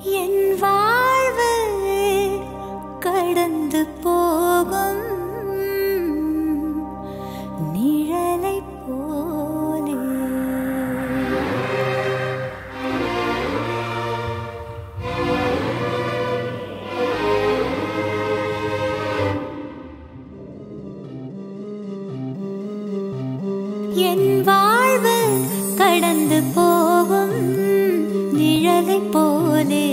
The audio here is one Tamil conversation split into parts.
என் வாழ்வு கடந்து போகும் நிழலை போலே. என் வாழ்வு கடந்து போகும் நிழலை போலே.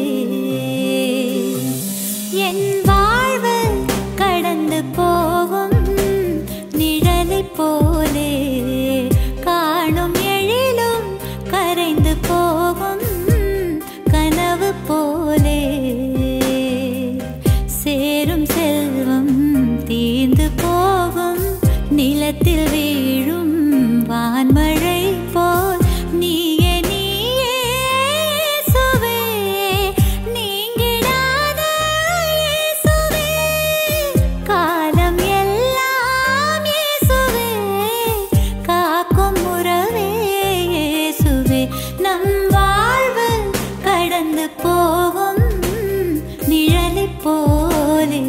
என் வாழ்வு கடந்து போகும் நிழலை போலே. காணும் எழிலும் கரைந்து போகும் கனவு போலே. சேரும் செல்வம் தீர்ந்து போகும் நிலத்தில் வீழும் வான்மழை போல் நீயே நீயே இயேசுவே. நீங்கிடாத இயேசுவே. காலம் எல்லாம் இயேசுவே. காக்கும் உறவே இயேசுவே. நம் வாழ்வு கடந்து போகும் நிழலை போலே.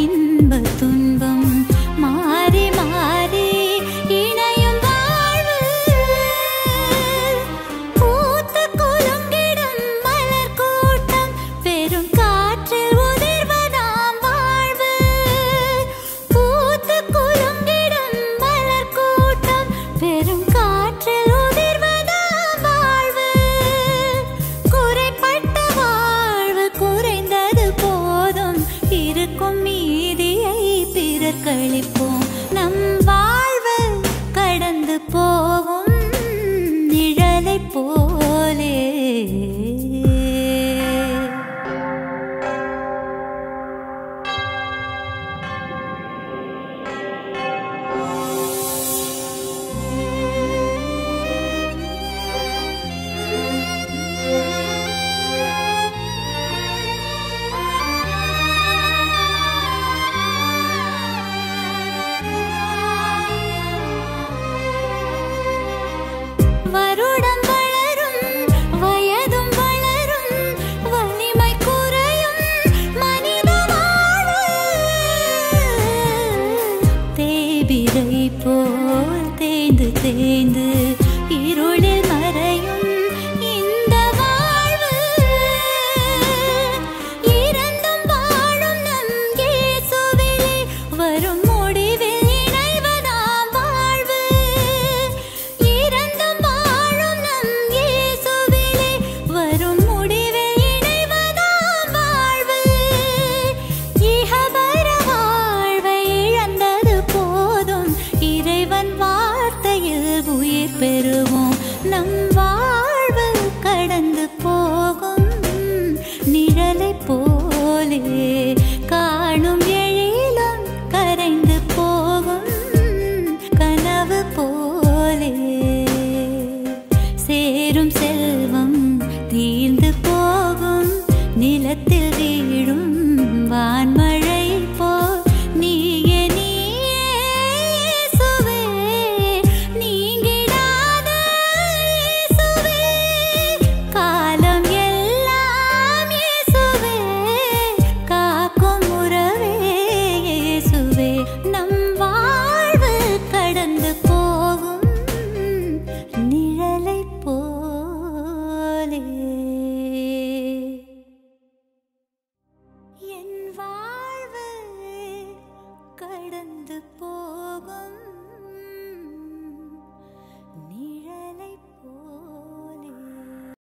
இன்ப துன்பம் மாறி மாறி இணையும் வாழ்வு. பூத்து குலுங்கிடும் மலர் கூட்டம் பெரும் காற்றில் உதிர்வதாம் வாழ்வு. பூத்து குலுங்கிடும் மலர் கூட்டம் பெரும் காற்றில் உதிர்வதாம் வாழ்வு. குறைப்பட்ட வாழ்வு குறைந்தது போதும் இருக்கும் மீதியை பிறர் கழிப்போம். நம் வாழ்வு கடந்து போகும் நிழலை போலே. வருடம் வளரும் வயதும் வளரும் வலிமை குறையும் மனித வாழ்வு. தேய்பிறை போல் தேய்ந்து தேய்ந்து